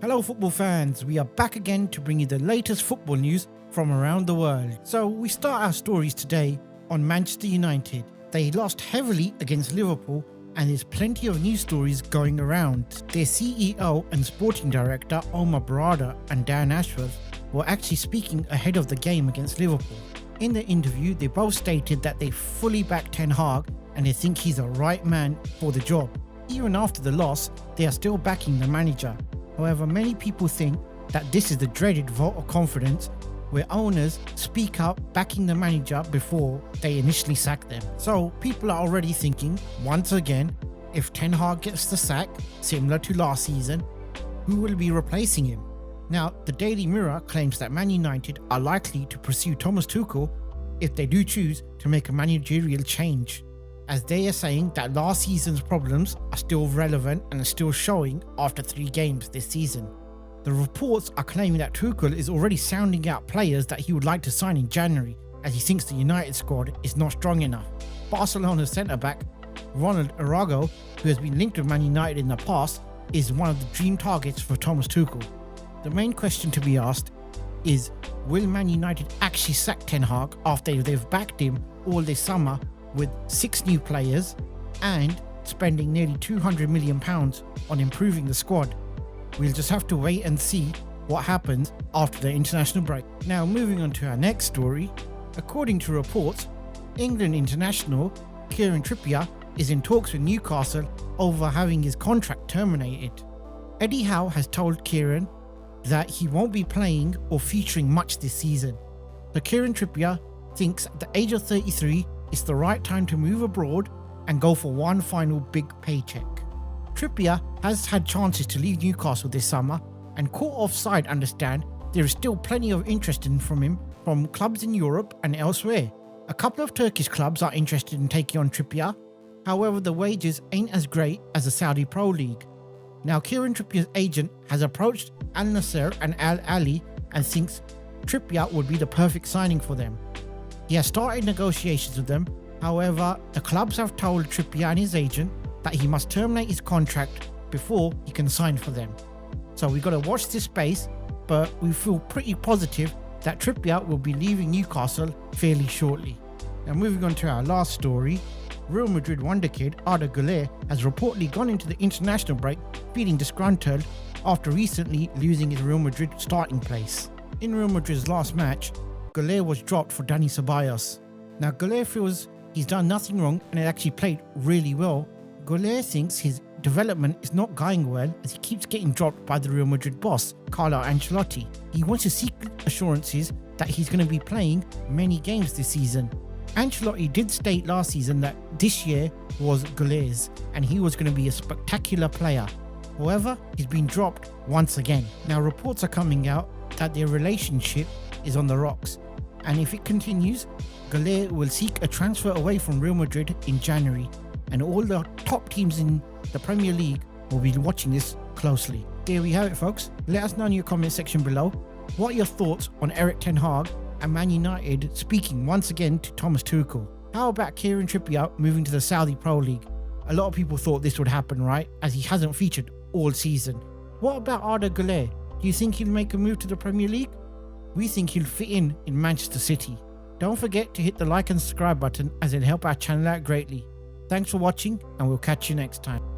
Hello football fans, we are back again to bring you the latest football news from around the world. So we start our stories today on Manchester United. They lost heavily against Liverpool and there's plenty of news stories going around. Their CEO and sporting director Omar Barada and Dan Ashworth were actually speaking ahead of the game against Liverpool. In the interview, they both stated that they fully back Ten Hag and they think he's the right man for the job. Even after the loss, they are still backing the manager. However, many people think that this is the dreaded vote of confidence where owners speak up backing the manager before they initially sack them. So people are already thinking, once again, if Ten Hag gets the sack, similar to last season, who will be replacing him? Now, the Daily Mirror claims that Man United are likely to pursue Thomas Tuchel if they do choose to make a managerial change, as they are saying that last season's problems are still relevant and are still showing after 3 games this season. The reports are claiming that Tuchel is already sounding out players that he would like to sign in January, as he thinks the United squad is not strong enough. Barcelona's centre-back Ronald Araujo, who has been linked with Man United in the past, is one of the dream targets for Thomas Tuchel. The main question to be asked is, will Man United actually sack Ten Hag after they've backed him all this summer with 6 new players and spending nearly £200 million on improving the squad? We'll just have to wait and see what happens after the international break. Now, moving on to our next story. According to reports, England international Kieran Trippier is in talks with Newcastle over having his contract terminated. Eddie Howe has told Kieran that he won't be playing or featuring much this season. So Kieran Trippier thinks at the age of 33 it's the right time to move abroad and go for one final big paycheck. Trippier has had chances to leave Newcastle this summer, and caught offside understand there is still plenty of interest from him from clubs in Europe and elsewhere. A couple of Turkish clubs are interested in taking on Trippier, however the wages ain't as great as the Saudi Pro League. Now, Kieran Trippier's agent has approached Al Nassr and Al Ahly and thinks Trippier would be the perfect signing for them. He has started negotiations with them, however the clubs have told Trippier and his agent that he must terminate his contract before he can sign for them. So we've got to watch this space, but we feel pretty positive that Trippier will be leaving Newcastle fairly shortly. Now, moving on to our last story, Real Madrid Wonderkid Arda Guler has reportedly gone into the international break feeling disgruntled after recently losing his Real Madrid starting place. In Real Madrid's last match, Guler was dropped for Dani Ceballos. Now, Guler feels he's done nothing wrong and has actually played really well. Guler thinks his development is not going well as he keeps getting dropped by the Real Madrid boss, Carlo Ancelotti. He wants to seek assurances that he's going to be playing many games this season. Ancelotti did state last season that this year was Guler's and he was going to be a spectacular player. However, he's been dropped once again. Now, reports are coming out that their relationship is on the rocks, and if it continues, Guler will seek a transfer away from Real Madrid in January, and all the top teams in the Premier League will be watching this closely. There we have it, folks. Let us know in your comment section below what are your thoughts on Erik Ten Hag and Man United speaking once again to Thomas Tuchel. How about Kieran Trippier moving to the Saudi Pro League? A lot of people thought this would happen, right, as he hasn't featured all season. What about Arda Guler? Do you think he'll make a move to the Premier League? We think he'll fit in Manchester City. Don't forget to hit the like and subscribe button as it'll help our channel out greatly. Thanks for watching, and we'll catch you next time.